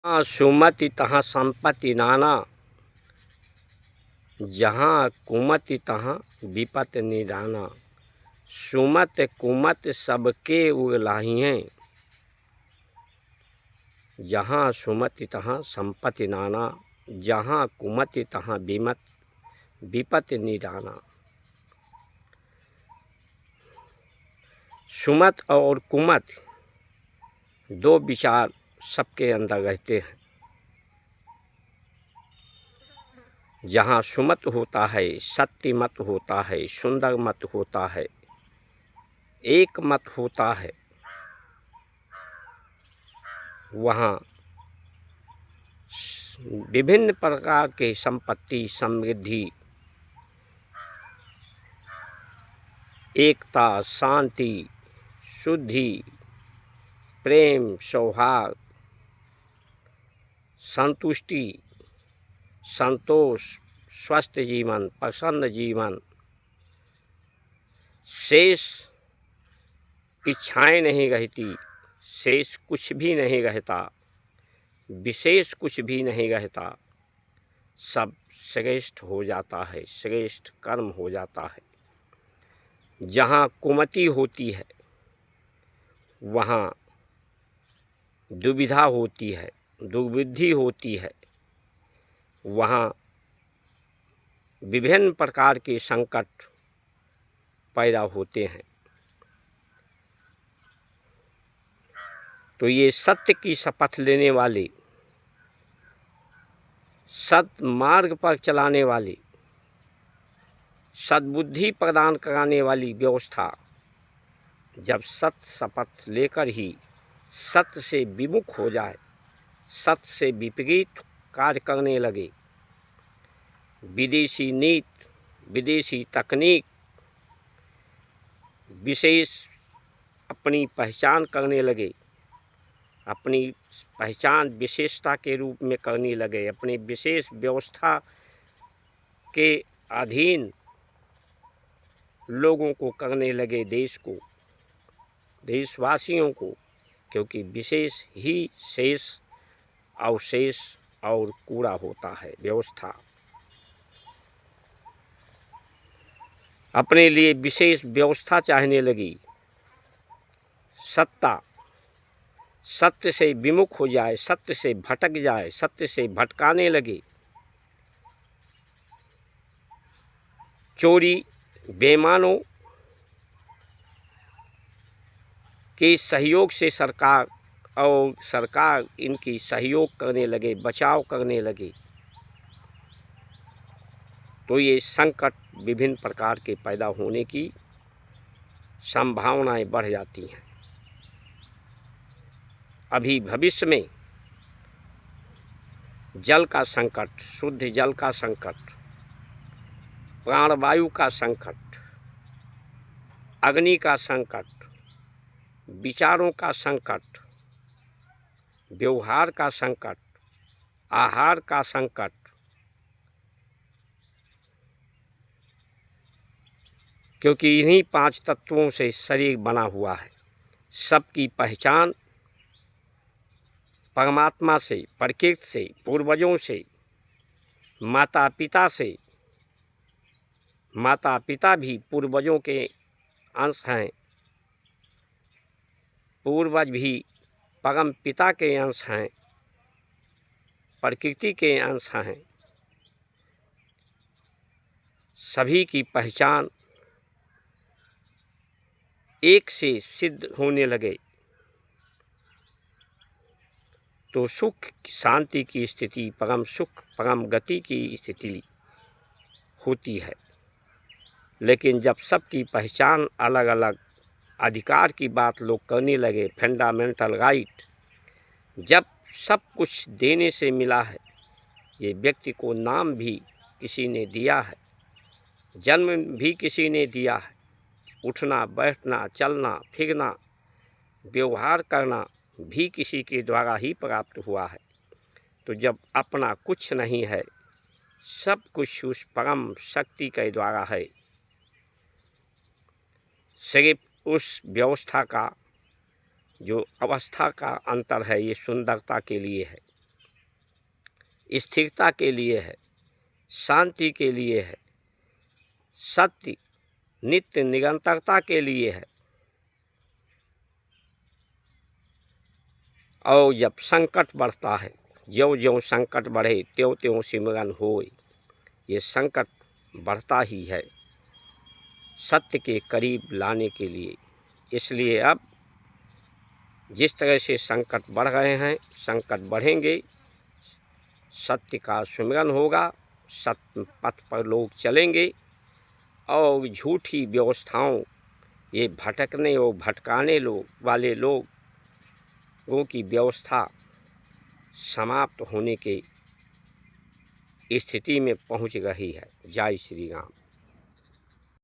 जहाँ सुमति तहाँ संपत्ति नाना, जहाँ कुमति तहाँ विपत निदाना। सुमत कुमत सबके उगलाहिएं, जहाँ सुमति तहाँ संपत्ति नाना, जहाँ कुमति तहाँ विपत निदाना। सुमत और कुमत दो विचार सबके अंदर रहते हैं। जहाँ सुमत होता है, सत्य मत होता है, सुंदर मत होता है, एक मत होता है, वहाँ विभिन्न प्रकार के संपत्ति, समृद्धि, एकता, शांति, शुद्धि, प्रेम, सौहार्द, संतुष्टि, संतोष, स्वस्थ जीवन, प्रसन्न जीवन, शेष इच्छाएं नहीं रहती, शेष कुछ भी नहीं रहता, विशेष कुछ भी नहीं रहता, सब श्रेष्ठ हो जाता है, श्रेष्ठ कर्म हो जाता है। जहाँ कुमति होती है वहाँ दुविधा होती है, दुर्बुद्धि होती है, वहाँ विभिन्न प्रकार के संकट पैदा होते हैं। तो ये सत्य की शपथ लेने वाली, सत मार्ग पर चलाने वाली, सद्बुद्धि प्रदान कराने वाली व्यवस्था जब सत्य शपथ लेकर ही सत्य से विमुख हो जाए, सत्य से विपरीत कार्य करने लगे, विदेशी नीति, विदेशी तकनीक, विशेष अपनी पहचान करने लगे, अपनी पहचान विशेषता के रूप में करने लगे, अपनी विशेष व्यवस्था के अधीन लोगों को करने लगे, देश को, देशवासियों को, क्योंकि विशेष ही शेष, अवशेष और कूड़ा होता है। व्यवस्था अपने लिए विशेष व्यवस्था चाहने लगी, सत्ता सत्य से विमुख हो जाए, सत्य से भटक जाए, सत्य से भटकाने लगे, चोरी बेईमानों के सहयोग से सरकार इनकी सहयोग करने लगे, बचाव करने लगे, तो ये संकट विभिन्न प्रकार के पैदा होने की संभावनाएं बढ़ जाती हैं। अभी भविष्य में जल का संकट, शुद्ध जल का संकट, प्राणवायु का संकट, अग्नि का संकट, विचारों का संकट, व्यवहार का संकट, आहार का संकट, क्योंकि इन्हीं 5 तत्वों से शरीर बना हुआ है। सबकी पहचान परमात्मा से, प्रकृति से, पूर्वजों से, माता पिता से, माता पिता भी पूर्वजों के अंश हैं, पूर्वज भी परम पिता के अंश हैं, प्रकृति के अंश हैं। सभी की पहचान एक से सिद्ध होने लगे तो सुख शांति की स्थिति, परम सुख, परम गति की स्थिति होती है। लेकिन जब सबकी पहचान अलग अलग, अधिकार की बात लोग करने लगे, फंडामेंटल राइट, जब सब कुछ देने से मिला है, ये व्यक्ति को नाम भी किसी ने दिया है, जन्म भी किसी ने दिया है, उठना बैठना, चलना फिरना, व्यवहार करना भी किसी के द्वारा ही प्राप्त हुआ है। तो जब अपना कुछ नहीं है, सब कुछ उस परम शक्ति के द्वारा है, सिर्फ उस व्यवस्था का जो अवस्था का अंतर है, ये सुंदरता के लिए है। स्थिरता के लिए है, शांति के लिए है, सत्य नित्य निरंतरता के लिए है। और जब संकट बढ़ता है, ज्यों ज्यों संकट बढ़े त्यों त्यों सिमरन होए, ये संकट बढ़ता ही है सत्य के करीब लाने के लिए। इसलिए अब जिस तरह से संकट बढ़ रहे हैं, संकट बढ़ेंगे, सत्य का सुमिरन होगा, सत्य पथ पर लोग चलेंगे और झूठी व्यवस्थाओं, ये भटकने और भटकाने वाले लोगों की व्यवस्था समाप्त होने की स्थिति में पहुंच रही है। जय श्री राम।